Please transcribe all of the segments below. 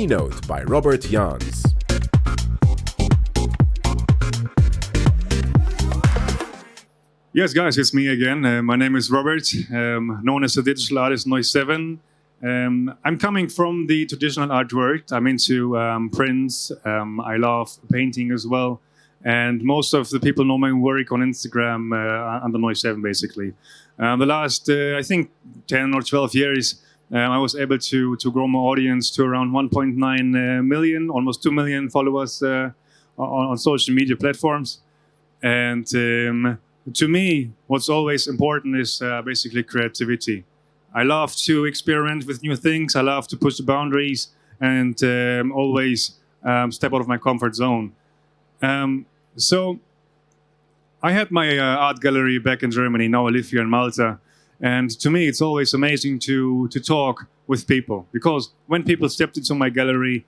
Keynote by Robert Jahns. Yes, guys, it's me again. My name is Robert, known as the digital artist 𝐒𝐭𝐨𝐬𝐬. I'm coming from the traditional art world. I'm into prints. I love painting as well. And most of the people know my work on Instagram under 𝐒𝐭𝐨𝐬𝐬, basically. The last, I think, 10 or 12 years, I was able to grow my audience to around 1.9 million, almost 2 million followers on social media platforms. And to me, what's always important is basically creativity. I love to experiment with new things. I love to push the boundaries and always step out of my comfort zone. So I had my art gallery back in Germany. Now I live here in Malta. And to me, it's always amazing to talk with people, because when people stepped into my gallery,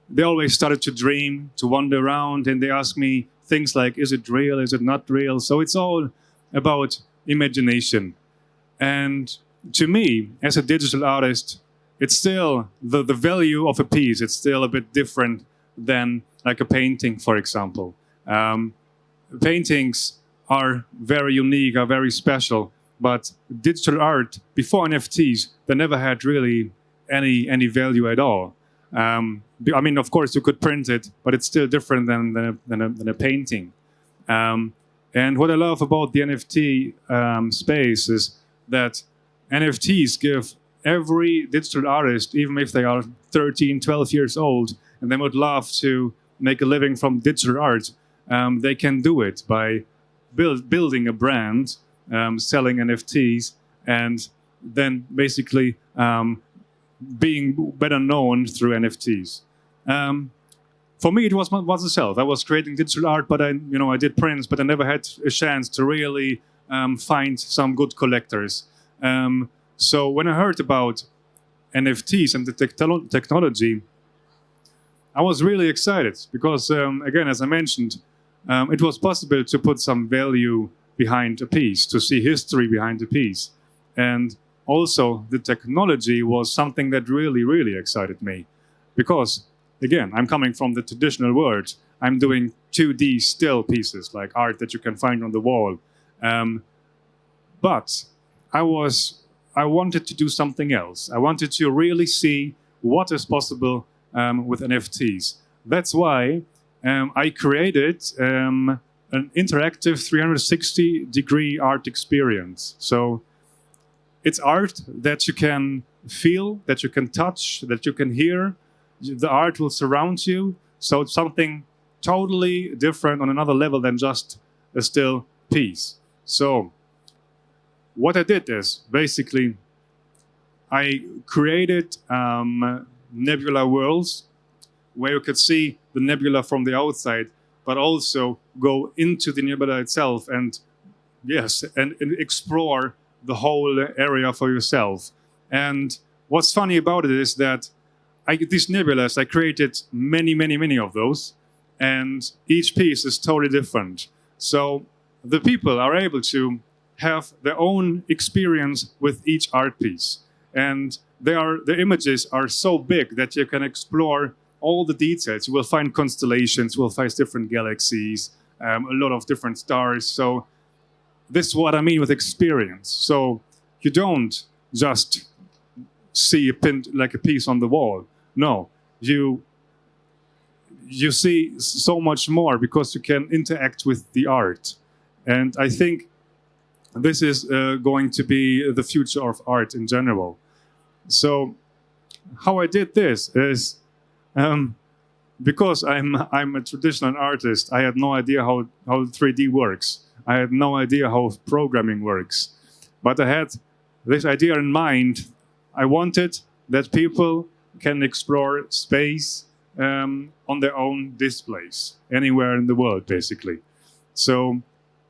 they always started to dream, to wander around, and they ask me things like, is it real, is it not real? So it's all about imagination. And to me, as a digital artist, it's still the value of a piece. It's still a bit different than like a painting, for example. Paintings are very unique, are very special. But digital art, before NFTs, they never had really any value at all. I mean, of course, you could print it, but it's still different than a painting. And what I love about the NFT space is that NFTs give every digital artist, even if they are 13, 12 years old, and they would love to make a living from digital art, they can do it by building a brand, selling NFTs, and then basically being better known through NFTs. For me, it was myself. I was creating digital art, but I did prints, but I never had a chance to really find some good collectors. So when I heard about NFTs and the technology, I was really excited because, again, as I mentioned, it was possible to put some value behind a piece, to see history behind a piece. And also the technology was something that really, really excited me. Because, again, I'm coming from the traditional world. I'm doing 2D still pieces, like art that you can find on the wall. But I wanted to do something else. I wanted to really see what is possible with NFTs. That's why I created an interactive 360-degree art experience. So it's art that you can feel, that you can touch, that you can hear. The art will surround you. So it's something totally different on another level than just a still piece. So what I did is basically I created Nebula Worlds where you could see the nebula from the outside, but also go into the nebula itself and, yes, and explore the whole area for yourself. And what's funny about it is that these nebulas, I created many of those, and each piece is totally different. So the people are able to have their own experience with each art piece. And the images are so big that you can explore all the details. You will find constellations, you will find different galaxies, a lot of different stars. So this is what I mean with experience. So you don't just see like a piece on the wall. No, you see so much more because you can interact with the art. And I think this is going to be the future of art in general. So how I did this is, because I'm a traditional artist, I had no idea how 3D works. I had no idea how programming works. But I had this idea in mind. I wanted that people can explore space on their own displays, anywhere in the world, basically. So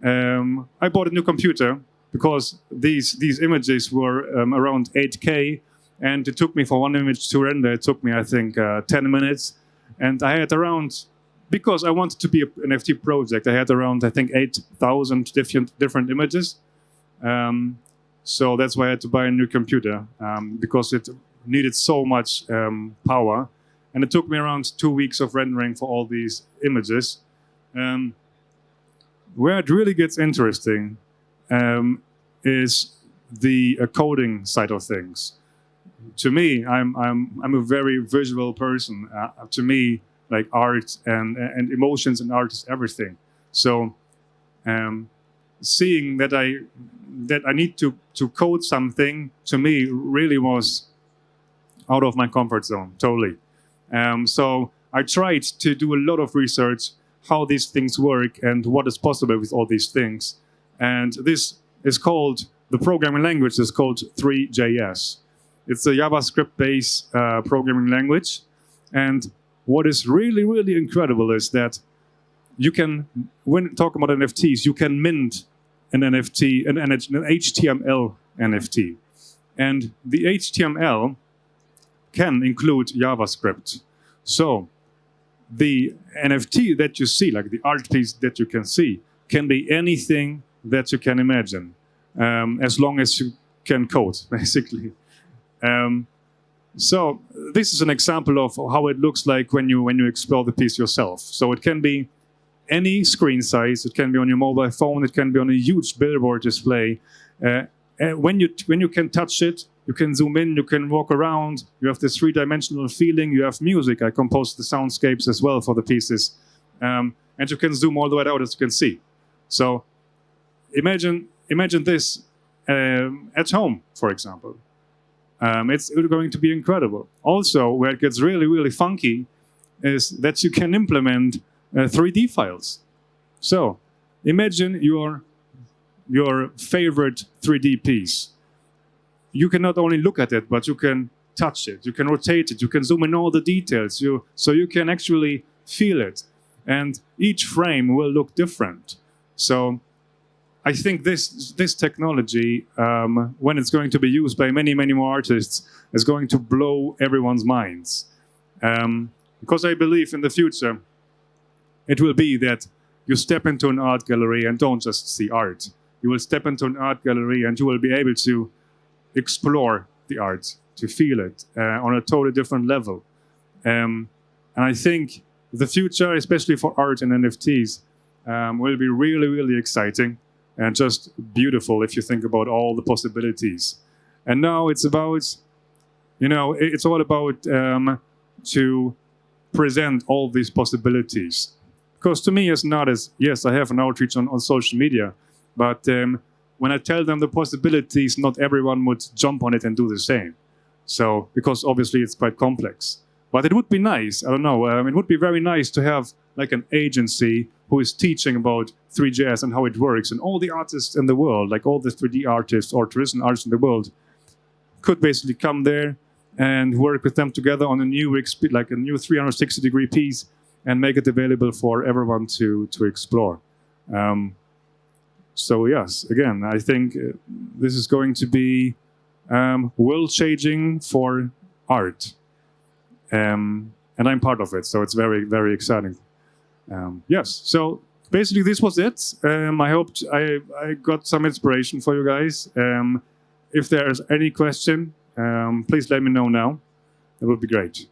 I bought a new computer because these images were around 8K, and it took me for one image to render, it took me, I think, 10 minutes. And I had around, because I wanted to be an NFT project, I had around, I think, 8,000 different images. So that's why I had to buy a new computer, because it needed so much power. And it took me around 2 weeks of rendering for all these images. Where it really gets interesting is the coding side of things. To me, I'm a very visual person. To me, like art and emotions and art is everything. So seeing that I need to code something, to me really was out of my comfort zone, totally. So I tried to do a lot of research how these things work and what is possible with all these things. And this is called, the programming language is called Three.js. It's a JavaScript-based programming language. And what is really, really incredible is that you can, when talking about NFTs, you can mint an NFT, an HTML NFT. And the HTML can include JavaScript. So the NFT that you see, like the art piece that you can see, can be anything that you can imagine, as long as you can code, basically. So this is an example of how it looks like when you explore the piece yourself. So it can be any screen size, it can be on your mobile phone, it can be on a huge billboard display. When you can touch it, you can zoom in, you can walk around, you have this three-dimensional feeling, you have music. I composed the soundscapes as well for the pieces. And you can zoom all the way out, as you can see. So imagine this at home, for example. It's going to be incredible. Also, where it gets really, really funky is that you can implement 3D files. So imagine your favorite 3D piece. You can not only look at it, but you can touch it, you can rotate it, you can zoom in all the details, so you can actually feel it. And each frame will look different. So I think this technology, when it's going to be used by many, many more artists, is going to blow everyone's minds. Because I believe in the future, it will be that you step into an art gallery and don't just see art. You will step into an art gallery and you will be able to explore the art, to feel it on a totally different level. And I think the future, especially for art and NFTs, will be really, really exciting and just beautiful if you think about all the possibilities. And now it's about, it's all about to present all these possibilities. Because to me, it's not as, yes, I have an outreach on social media, but when I tell them the possibilities, not everyone would jump on it and do the same. So, because obviously it's quite complex. But it would be nice, I don't know, it would be very nice to have like an agency who is teaching about Three.js and how it works. And all the artists in the world, like all the 3D artists or traditional artists in the world, could basically come there and work with them together on a new 360-degree piece and make it available for everyone to explore. So yes, again, I think this is going to be world-changing for art. And I'm part of it, so it's very, very exciting. Yes, so basically this was it. I hoped I got some inspiration for you guys. If there's any question, please let me know now. It would be great.